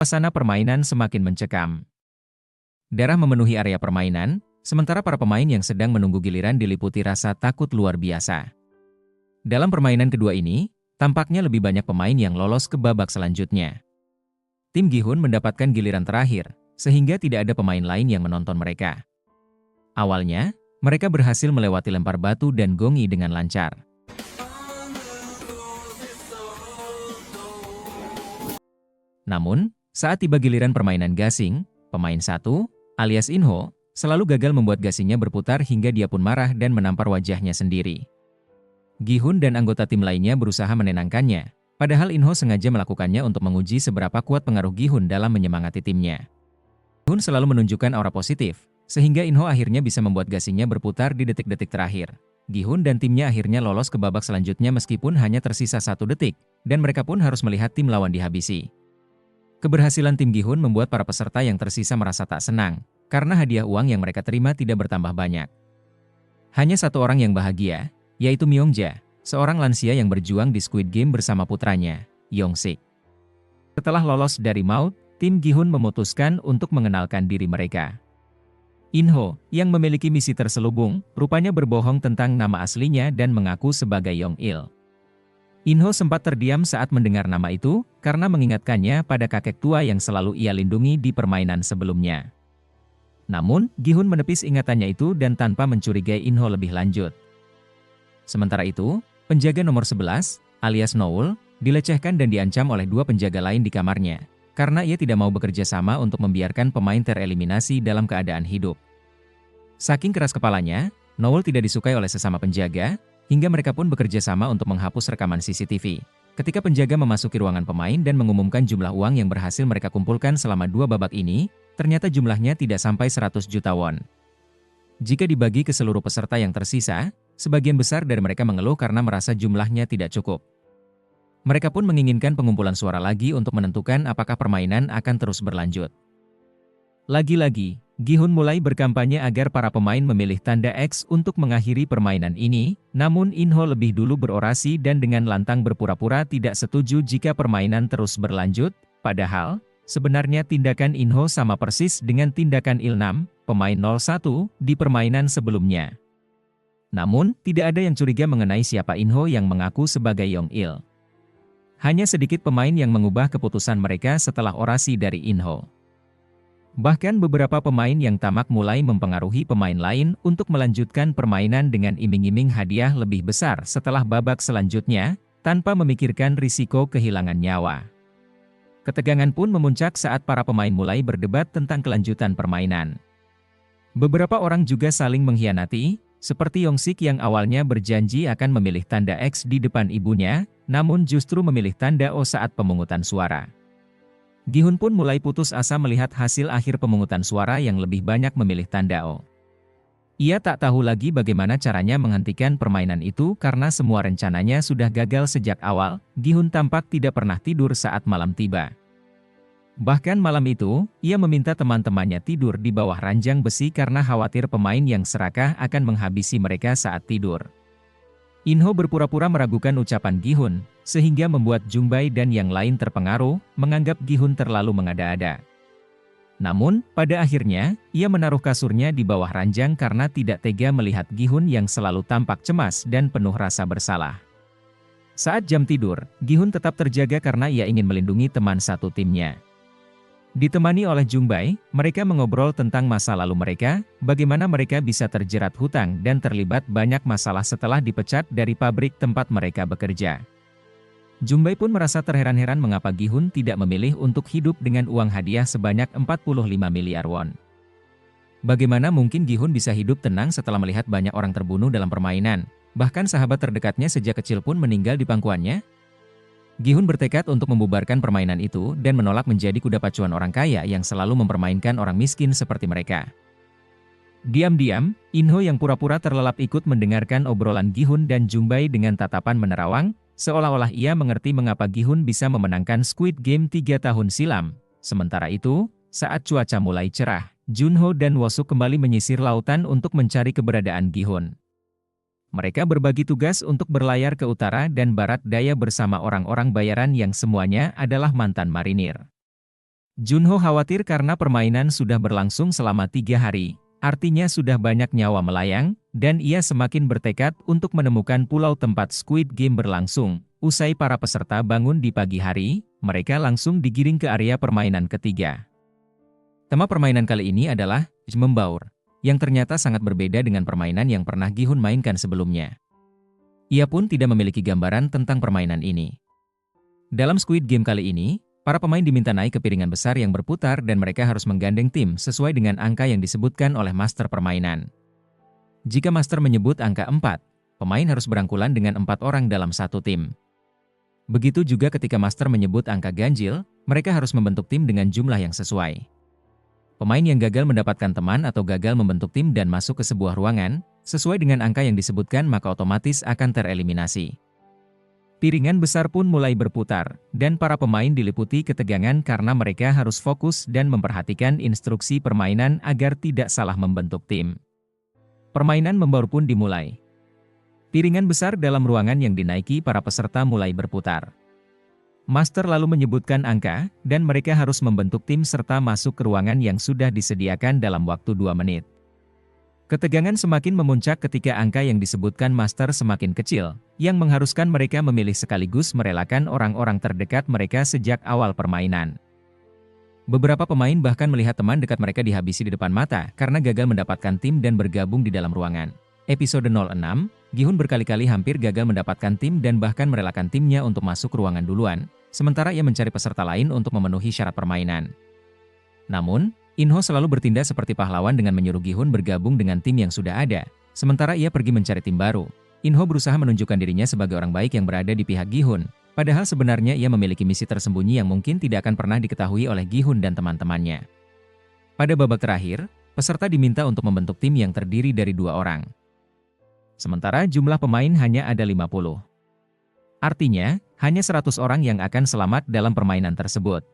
Suasana permainan semakin mencekam. Darah memenuhi area permainan, sementara para pemain yang sedang menunggu giliran diliputi rasa takut luar biasa. Dalam permainan kedua ini, tampaknya lebih banyak pemain yang lolos ke babak selanjutnya. Tim Gi-hun mendapatkan giliran terakhir, sehingga tidak ada pemain lain yang menonton mereka. Awalnya, mereka berhasil melewati lempar batu dan gongi dengan lancar. Namun, saat tiba giliran permainan gasing, pemain satu, alias Inho, selalu gagal membuat gasingnya berputar hingga dia pun marah dan menampar wajahnya sendiri. Gi-hun dan anggota tim lainnya berusaha menenangkannya, padahal Inho sengaja melakukannya untuk menguji seberapa kuat pengaruh Gi-hun dalam menyemangati timnya. Gi-hun selalu menunjukkan aura positif, sehingga Inho akhirnya bisa membuat gasingnya berputar di detik-detik terakhir. Gi-hun dan timnya akhirnya lolos ke babak selanjutnya meskipun hanya tersisa 1 detik, dan mereka pun harus melihat tim lawan dihabisi. Keberhasilan tim Gi-hun membuat para peserta yang tersisa merasa tak senang, karena hadiah uang yang mereka terima tidak bertambah banyak. Hanya satu orang yang bahagia, yaitu Myongja, seorang lansia yang berjuang di Squid Game bersama putranya, Yongsik. Setelah lolos dari maut, tim Gi-hun memutuskan untuk mengenalkan diri mereka. Inho, yang memiliki misi terselubung, rupanya berbohong tentang nama aslinya dan mengaku sebagai Yong-il. Inho sempat terdiam saat mendengar nama itu, karena mengingatkannya pada kakek tua yang selalu ia lindungi di permainan sebelumnya. Namun, Gi-hun menepis ingatannya itu dan tanpa mencurigai Inho lebih lanjut. Sementara itu, penjaga nomor 11, alias Noul, dilecehkan dan diancam oleh 2 penjaga lain di kamarnya, karena ia tidak mau bekerja sama untuk membiarkan pemain tereliminasi dalam keadaan hidup. Saking keras kepalanya, Noul tidak disukai oleh sesama penjaga, hingga mereka pun bekerja sama untuk menghapus rekaman CCTV. Ketika penjaga memasuki ruangan pemain dan mengumumkan jumlah uang yang berhasil mereka kumpulkan selama 2 babak ini, ternyata jumlahnya tidak sampai 100 juta won. Jika dibagi ke seluruh peserta yang tersisa, sebagian besar dari mereka mengeluh karena merasa jumlahnya tidak cukup. Mereka pun menginginkan pengumpulan suara lagi untuk menentukan apakah permainan akan terus berlanjut. Lagi-lagi, Gi-hun mulai berkampanye agar para pemain memilih tanda X untuk mengakhiri permainan ini, namun Inho lebih dulu berorasi dan dengan lantang berpura-pura tidak setuju jika permainan terus berlanjut, padahal, sebenarnya tindakan Inho sama persis dengan tindakan Il-nam, pemain 01, di permainan sebelumnya. Namun, tidak ada yang curiga mengenai siapa Inho yang mengaku sebagai Yong-il. Hanya sedikit pemain yang mengubah keputusan mereka setelah orasi dari Inho. Bahkan beberapa pemain yang tamak mulai mempengaruhi pemain lain untuk melanjutkan permainan dengan iming-iming hadiah lebih besar setelah babak selanjutnya, tanpa memikirkan risiko kehilangan nyawa. Ketegangan pun memuncak saat para pemain mulai berdebat tentang kelanjutan permainan. Beberapa orang juga saling mengkhianati, seperti Yongsik yang awalnya berjanji akan memilih tanda X di depan ibunya, namun justru memilih tanda O saat pemungutan suara. Gi-hun pun mulai putus asa melihat hasil akhir pemungutan suara yang lebih banyak memilih tanda O. Ia tak tahu lagi bagaimana caranya menghentikan permainan itu karena semua rencananya sudah gagal sejak awal. Gi-hun tampak tidak pernah tidur saat malam tiba. Bahkan malam itu, ia meminta teman-temannya tidur di bawah ranjang besi karena khawatir pemain yang serakah akan menghabisi mereka saat tidur. Inho berpura-pura meragukan ucapan Gi-hun, sehingga membuat Jungbae dan yang lain terpengaruh, menganggap Gi-hun terlalu mengada-ada. Namun, pada akhirnya, ia menaruh kasurnya di bawah ranjang karena tidak tega melihat Gi-hun yang selalu tampak cemas dan penuh rasa bersalah. Saat jam tidur, Gi-hun tetap terjaga karena ia ingin melindungi teman satu timnya. Ditemani oleh Jungbae, mereka mengobrol tentang masa lalu mereka, bagaimana mereka bisa terjerat hutang dan terlibat banyak masalah setelah dipecat dari pabrik tempat mereka bekerja. Jungbae pun merasa terheran-heran mengapa Gi-hun tidak memilih untuk hidup dengan uang hadiah sebanyak 45 miliar won. Bagaimana mungkin Gi-hun bisa hidup tenang setelah melihat banyak orang terbunuh dalam permainan, bahkan sahabat terdekatnya sejak kecil pun meninggal di pangkuannya? Gi-hun bertekad untuk membubarkan permainan itu dan menolak menjadi kuda pacuan orang kaya yang selalu mempermainkan orang miskin seperti mereka. Diam-diam, Inho yang pura-pura terlelap ikut mendengarkan obrolan Gi-hun dan Jungbae dengan tatapan menerawang, seolah-olah ia mengerti mengapa Gi-hun bisa memenangkan Squid Game 3 tahun silam. Sementara itu, saat cuaca mulai cerah, Junho dan Wosuk kembali menyisir lautan untuk mencari keberadaan Gi-hun. Mereka berbagi tugas untuk berlayar ke utara dan barat daya bersama orang-orang bayaran yang semuanya adalah mantan marinir. Junho khawatir karena permainan sudah berlangsung selama 3 hari, artinya sudah banyak nyawa melayang, dan ia semakin bertekad untuk menemukan pulau tempat Squid Game berlangsung. Usai para peserta bangun di pagi hari, mereka langsung digiring ke area permainan ketiga. Tema permainan kali ini adalah membaur, yang ternyata sangat berbeda dengan permainan yang pernah Gi-hun mainkan sebelumnya. Ia pun tidak memiliki gambaran tentang permainan ini. Dalam Squid Game kali ini, para pemain diminta naik ke piringan besar yang berputar dan mereka harus menggandeng tim sesuai dengan angka yang disebutkan oleh master permainan. Jika master menyebut angka 4, pemain harus berangkulan dengan 4 orang dalam satu tim. Begitu juga ketika master menyebut angka ganjil, mereka harus membentuk tim dengan jumlah yang sesuai. Pemain yang gagal mendapatkan teman atau gagal membentuk tim dan masuk ke sebuah ruangan, sesuai dengan angka yang disebutkan maka otomatis akan tereliminasi. Piringan besar pun mulai berputar, dan para pemain diliputi ketegangan karena mereka harus fokus dan memperhatikan instruksi permainan agar tidak salah membentuk tim. Permainan membaur pun dimulai. Piringan besar dalam ruangan yang dinaiki para peserta mulai berputar. Master lalu menyebutkan angka, dan mereka harus membentuk tim serta masuk ke ruangan yang sudah disediakan dalam waktu 2 menit. Ketegangan semakin memuncak ketika angka yang disebutkan master semakin kecil, yang mengharuskan mereka memilih sekaligus merelakan orang-orang terdekat mereka sejak awal permainan. Beberapa pemain bahkan melihat teman dekat mereka dihabisi di depan mata karena gagal mendapatkan tim dan bergabung di dalam ruangan. Episode 06, Gi-hun berkali-kali hampir gagal mendapatkan tim dan bahkan merelakan timnya untuk masuk ruangan duluan, sementara ia mencari peserta lain untuk memenuhi syarat permainan. Namun, In-ho selalu bertindak seperti pahlawan dengan menyuruh Gi-hun bergabung dengan tim yang sudah ada, sementara ia pergi mencari tim baru. In-ho berusaha menunjukkan dirinya sebagai orang baik yang berada di pihak Gi-hun, padahal sebenarnya ia memiliki misi tersembunyi yang mungkin tidak akan pernah diketahui oleh Gi-hun dan teman-temannya. Pada babak terakhir, peserta diminta untuk membentuk tim yang terdiri dari 2 orang. Sementara jumlah pemain hanya ada 50. Artinya, hanya 100 orang yang akan selamat dalam permainan tersebut.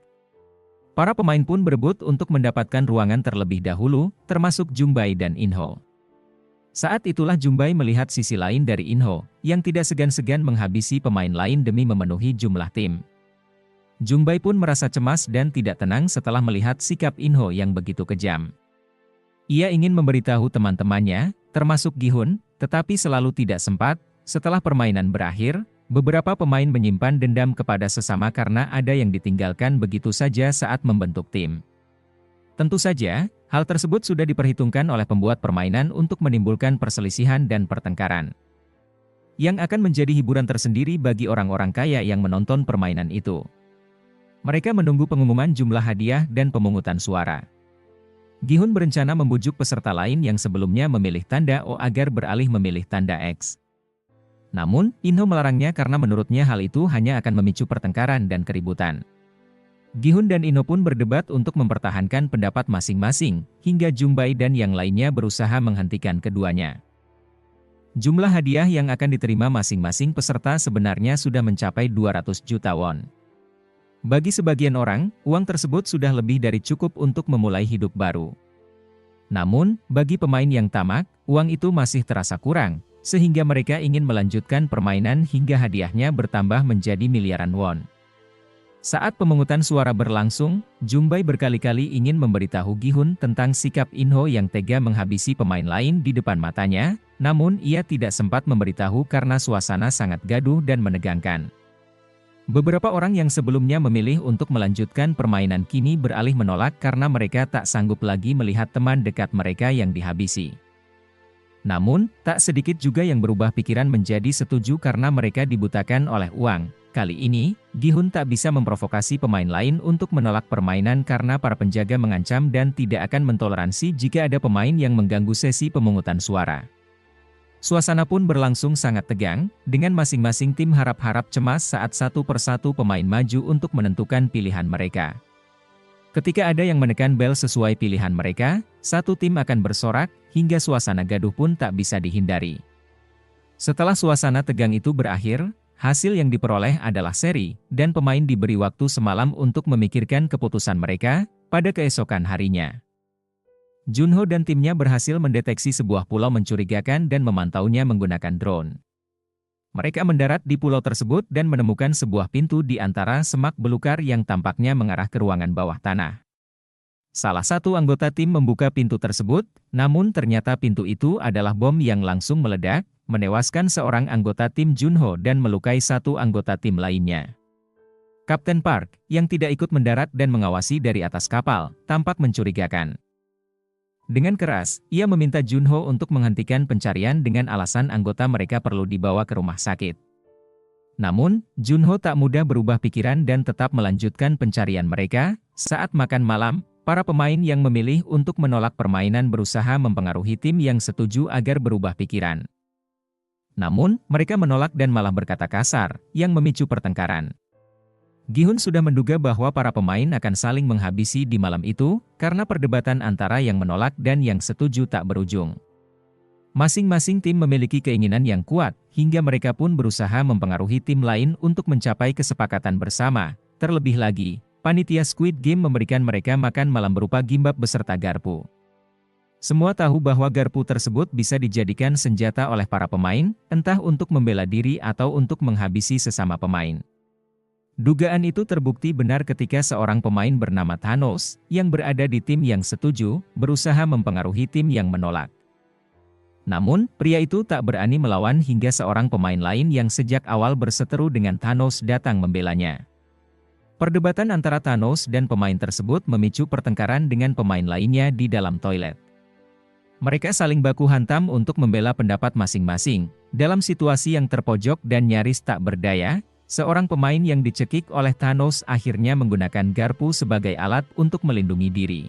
Para pemain pun berebut untuk mendapatkan ruangan terlebih dahulu, termasuk Jumbai dan In-ho. Saat itulah Jumbai melihat sisi lain dari In-ho, yang tidak segan-segan menghabisi pemain lain demi memenuhi jumlah tim. Jumbai pun merasa cemas dan tidak tenang setelah melihat sikap In-ho yang begitu kejam. Ia ingin memberitahu teman-temannya, termasuk Gi-hun, tetapi selalu tidak sempat. Setelah permainan berakhir, beberapa pemain menyimpan dendam kepada sesama karena ada yang ditinggalkan begitu saja saat membentuk tim. Tentu saja, hal tersebut sudah diperhitungkan oleh pembuat permainan untuk menimbulkan perselisihan dan pertengkaran. Yang akan menjadi hiburan tersendiri bagi orang-orang kaya yang menonton permainan itu. Mereka menunggu pengumuman jumlah hadiah dan pemungutan suara. Gi-hun berencana membujuk peserta lain yang sebelumnya memilih tanda O agar beralih memilih tanda X. Namun, In-ho melarangnya karena menurutnya hal itu hanya akan memicu pertengkaran dan keributan. Gi-hun dan In-ho pun berdebat untuk mempertahankan pendapat masing-masing, hingga Jumbai dan yang lainnya berusaha menghentikan keduanya. Jumlah hadiah yang akan diterima masing-masing peserta sebenarnya sudah mencapai 200 juta won. Bagi sebagian orang, uang tersebut sudah lebih dari cukup untuk memulai hidup baru. Namun, bagi pemain yang tamak, uang itu masih terasa kurang, sehingga mereka ingin melanjutkan permainan hingga hadiahnya bertambah menjadi miliaran won. Saat pemungutan suara berlangsung, Jumbai berkali-kali ingin memberitahu Gi-hun tentang sikap In-ho yang tega menghabisi pemain lain di depan matanya, namun ia tidak sempat memberitahu karena suasana sangat gaduh dan menegangkan. Beberapa orang yang sebelumnya memilih untuk melanjutkan permainan kini beralih menolak karena mereka tak sanggup lagi melihat teman dekat mereka yang dihabisi. Namun, tak sedikit juga yang berubah pikiran menjadi setuju karena mereka dibutakan oleh uang. Kali ini, Gi-hun tak bisa memprovokasi pemain lain untuk menolak permainan karena para penjaga mengancam dan tidak akan mentoleransi jika ada pemain yang mengganggu sesi pemungutan suara. Suasana pun berlangsung sangat tegang, dengan masing-masing tim harap-harap cemas saat satu persatu pemain maju untuk menentukan pilihan mereka. Ketika ada yang menekan bel sesuai pilihan mereka, satu tim akan bersorak, hingga suasana gaduh pun tak bisa dihindari. Setelah suasana tegang itu berakhir, hasil yang diperoleh adalah seri, dan pemain diberi waktu semalam untuk memikirkan keputusan mereka pada keesokan harinya. Junho dan timnya berhasil mendeteksi sebuah pulau mencurigakan dan memantaunya menggunakan drone. Mereka mendarat di pulau tersebut dan menemukan sebuah pintu di antara semak belukar yang tampaknya mengarah ke ruangan bawah tanah. Salah satu anggota tim membuka pintu tersebut, namun ternyata pintu itu adalah bom yang langsung meledak, menewaskan seorang anggota tim Junho dan melukai satu anggota tim lainnya. Kapten Park, yang tidak ikut mendarat dan mengawasi dari atas kapal, tampak mencurigakan. Dengan keras, ia meminta Junho untuk menghentikan pencarian dengan alasan anggota mereka perlu dibawa ke rumah sakit. Namun, Junho tak mudah berubah pikiran dan tetap melanjutkan pencarian mereka. Saat makan malam, para pemain yang memilih untuk menolak permainan berusaha mempengaruhi tim yang setuju agar berubah pikiran. Namun, mereka menolak dan malah berkata kasar, yang memicu pertengkaran. Gi-hun sudah menduga bahwa para pemain akan saling menghabisi di malam itu, karena perdebatan antara yang menolak dan yang setuju tak berujung. Masing-masing tim memiliki keinginan yang kuat, hingga mereka pun berusaha mempengaruhi tim lain untuk mencapai kesepakatan bersama. Terlebih lagi, panitia Squid Game memberikan mereka makan malam berupa gimbap beserta garpu. Semua tahu bahwa garpu tersebut bisa dijadikan senjata oleh para pemain, entah untuk membela diri atau untuk menghabisi sesama pemain. Dugaan itu terbukti benar ketika seorang pemain bernama Thanos, yang berada di tim yang setuju, berusaha mempengaruhi tim yang menolak. Namun, pria itu tak berani melawan hingga seorang pemain lain yang sejak awal berseteru dengan Thanos datang membelanya. Perdebatan antara Thanos dan pemain tersebut memicu pertengkaran dengan pemain lainnya di dalam toilet. Mereka saling baku hantam untuk membela pendapat masing-masing. Dalam situasi yang terpojok dan nyaris tak berdaya, seorang pemain yang dicekik oleh Thanos akhirnya menggunakan garpu sebagai alat untuk melindungi diri.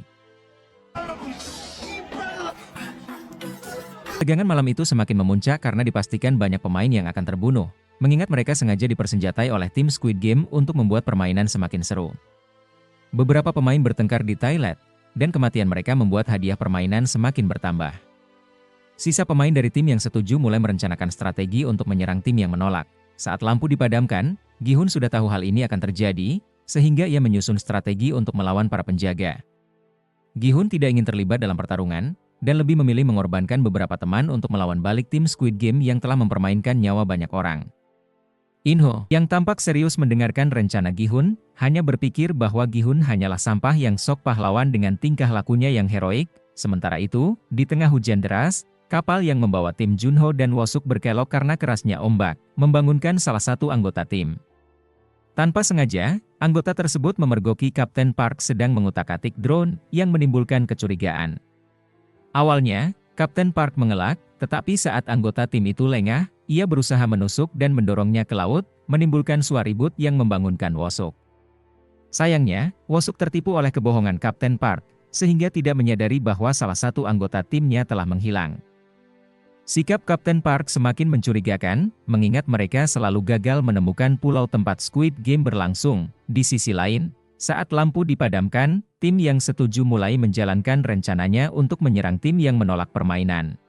Tegangan malam itu semakin memuncak karena dipastikan banyak pemain yang akan terbunuh, mengingat mereka sengaja dipersenjatai oleh tim Squid Game untuk membuat permainan semakin seru. Beberapa pemain bertengkar di toilet, dan kematian mereka membuat hadiah permainan semakin bertambah. Sisa pemain dari tim yang setuju mulai merencanakan strategi untuk menyerang tim yang menolak. Saat lampu dipadamkan, Gi-hun sudah tahu hal ini akan terjadi, sehingga ia menyusun strategi untuk melawan para penjaga. Gi-hun tidak ingin terlibat dalam pertarungan, dan lebih memilih mengorbankan beberapa teman untuk melawan balik tim Squid Game yang telah mempermainkan nyawa banyak orang. Inho, yang tampak serius mendengarkan rencana Gi-hun, hanya berpikir bahwa Gi-hun hanyalah sampah yang sok pahlawan dengan tingkah lakunya yang heroik. Sementara itu, di tengah hujan deras, kapal yang membawa tim Junho dan Wosuk berkelok karena kerasnya ombak, membangunkan salah satu anggota tim. Tanpa sengaja, anggota tersebut memergoki Kapten Park sedang mengutak-atik drone, yang menimbulkan kecurigaan. Awalnya, Kapten Park mengelak, tetapi saat anggota tim itu lengah, ia berusaha menusuk dan mendorongnya ke laut, menimbulkan suara ribut yang membangunkan Wosuk. Sayangnya, Wosuk tertipu oleh kebohongan Kapten Park, sehingga tidak menyadari bahwa salah satu anggota timnya telah menghilang. Sikap Kapten Park semakin mencurigakan, mengingat mereka selalu gagal menemukan pulau tempat Squid Game berlangsung. Di sisi lain, saat lampu dipadamkan, tim yang setuju mulai menjalankan rencananya untuk menyerang tim yang menolak permainan.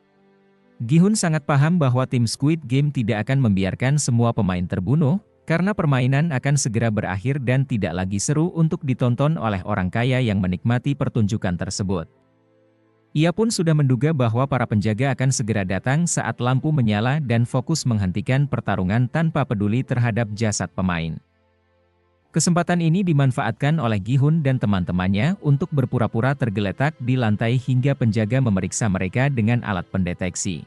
Gi-hun sangat paham bahwa tim Squid Game tidak akan membiarkan semua pemain terbunuh, karena permainan akan segera berakhir dan tidak lagi seru untuk ditonton oleh orang kaya yang menikmati pertunjukan tersebut. Ia pun sudah menduga bahwa para penjaga akan segera datang saat lampu menyala dan fokus menghentikan pertarungan tanpa peduli terhadap jasad pemain. Kesempatan ini dimanfaatkan oleh Gi-hun dan teman-temannya untuk berpura-pura tergeletak di lantai hingga penjaga memeriksa mereka dengan alat pendeteksi.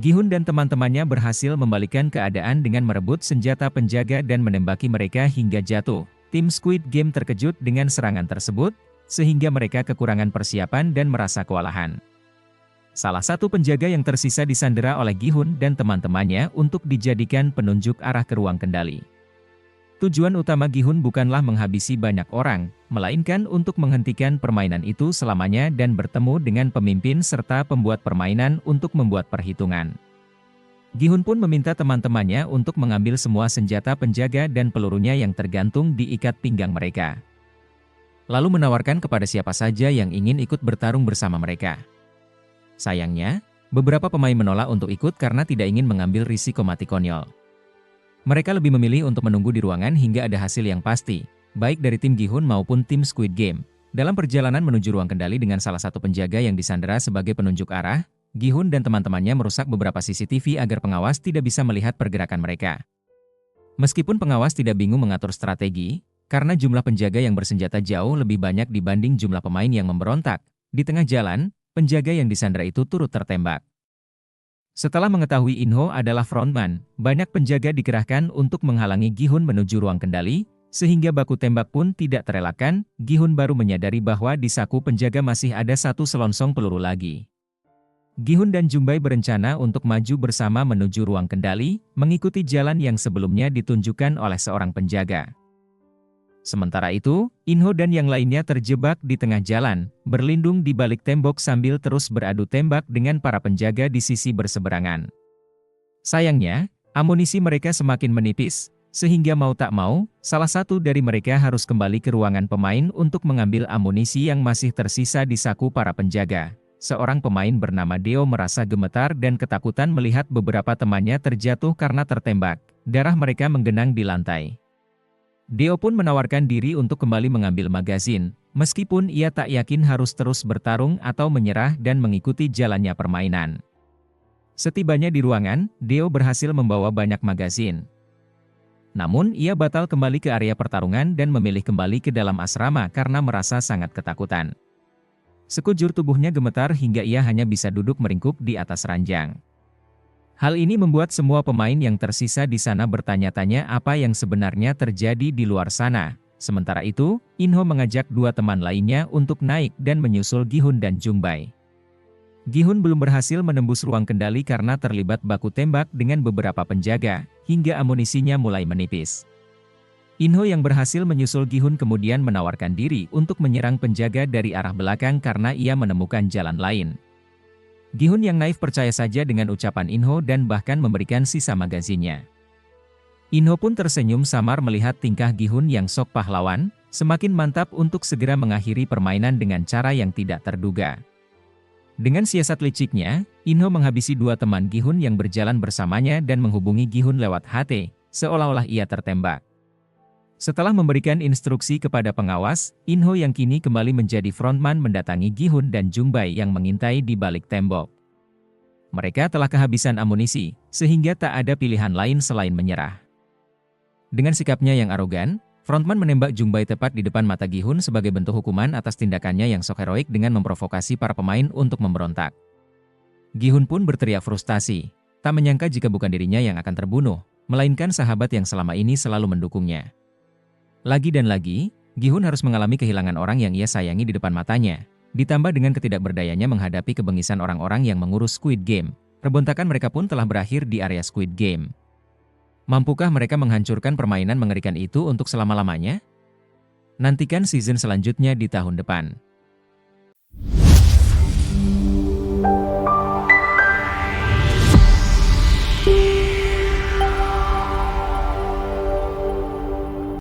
Gi-hun dan teman-temannya berhasil membalikkan keadaan dengan merebut senjata penjaga dan menembaki mereka hingga jatuh. Tim Squid Game terkejut dengan serangan tersebut, sehingga mereka kekurangan persiapan dan merasa kewalahan. Salah satu penjaga yang tersisa disandera oleh Gi-hun dan teman-temannya untuk dijadikan penunjuk arah ke ruang kendali. Tujuan utama Gi-hun bukanlah menghabisi banyak orang, melainkan untuk menghentikan permainan itu selamanya dan bertemu dengan pemimpin serta pembuat permainan untuk membuat perhitungan. Gi-hun pun meminta teman-temannya untuk mengambil semua senjata penjaga dan pelurunya yang tergantung di ikat pinggang mereka. Lalu menawarkan kepada siapa saja yang ingin ikut bertarung bersama mereka. Sayangnya, beberapa pemain menolak untuk ikut karena tidak ingin mengambil risiko mati konyol. Mereka lebih memilih untuk menunggu di ruangan hingga ada hasil yang pasti, baik dari tim Gi-hun maupun tim Squid Game. Dalam perjalanan menuju ruang kendali dengan salah satu penjaga yang disandera sebagai penunjuk arah, Gi-hun dan teman-temannya merusak beberapa CCTV agar pengawas tidak bisa melihat pergerakan mereka. Meskipun pengawas tidak bingung mengatur strategi, karena jumlah penjaga yang bersenjata jauh lebih banyak dibanding jumlah pemain yang memberontak, di tengah jalan, penjaga yang disandra itu turut tertembak. Setelah mengetahui Inho adalah frontman, banyak penjaga dikerahkan untuk menghalangi Gi-hun menuju ruang kendali, sehingga baku tembak pun tidak terelakkan. Gi-hun baru menyadari bahwa di saku penjaga masih ada satu selongsong peluru lagi. Gi-hun dan Jung-bae berencana untuk maju bersama menuju ruang kendali, mengikuti jalan yang sebelumnya ditunjukkan oleh seorang penjaga. Sementara itu, Inho dan yang lainnya terjebak di tengah jalan, berlindung di balik tembok sambil terus beradu tembak dengan para penjaga di sisi berseberangan. Sayangnya, amunisi mereka semakin menipis, sehingga mau tak mau, salah satu dari mereka harus kembali ke ruangan pemain untuk mengambil amunisi yang masih tersisa di saku para penjaga. Seorang pemain bernama Deo merasa gemetar dan ketakutan melihat beberapa temannya terjatuh karena tertembak. Darah mereka menggenang di lantai. Deo pun menawarkan diri untuk kembali mengambil magazin, meskipun ia tak yakin harus terus bertarung atau menyerah dan mengikuti jalannya permainan. Setibanya di ruangan, Deo berhasil membawa banyak magazin. Namun ia batal kembali ke area pertarungan dan memilih kembali ke dalam asrama karena merasa sangat ketakutan. Sekujur tubuhnya gemetar hingga ia hanya bisa duduk meringkuk di atas ranjang. Hal ini membuat semua pemain yang tersisa di sana bertanya-tanya apa yang sebenarnya terjadi di luar sana. Sementara itu, Inho mengajak dua teman lainnya untuk naik dan menyusul Gi-hun dan Jung-bae. Gi-hun belum berhasil menembus ruang kendali karena terlibat baku tembak dengan beberapa penjaga, hingga amunisinya mulai menipis. Inho yang berhasil menyusul Gi-hun kemudian menawarkan diri untuk menyerang penjaga dari arah belakang karena ia menemukan jalan lain. Gi-hun yang naif percaya saja dengan ucapan Inho dan bahkan memberikan sisa magazinnya. Inho pun tersenyum samar melihat tingkah Gi-hun yang sok pahlawan, semakin mantap untuk segera mengakhiri permainan dengan cara yang tidak terduga. Dengan siasat liciknya, Inho menghabisi dua teman Gi-hun yang berjalan bersamanya dan menghubungi Gi-hun lewat HT, seolah-olah ia tertembak. Setelah memberikan instruksi kepada pengawas, Inho yang kini kembali menjadi frontman mendatangi Gi-hun dan Jung-bae yang mengintai di balik tembok. Mereka telah kehabisan amunisi, sehingga tak ada pilihan lain selain menyerah. Dengan sikapnya yang arogan, frontman menembak Jung-bae tepat di depan mata Gi-hun sebagai bentuk hukuman atas tindakannya yang sok heroik dengan memprovokasi para pemain untuk memberontak. Gi-hun pun berteriak frustasi, tak menyangka jika bukan dirinya yang akan terbunuh, melainkan sahabat yang selama ini selalu mendukungnya. Lagi dan lagi, Gi-hun harus mengalami kehilangan orang yang ia sayangi di depan matanya, ditambah dengan ketidakberdayanya menghadapi kebengisan orang-orang yang mengurus Squid Game. Pemberontakan mereka pun telah berakhir di area Squid Game. Mampukah mereka menghancurkan permainan mengerikan itu untuk selama-lamanya? Nantikan season selanjutnya di tahun depan.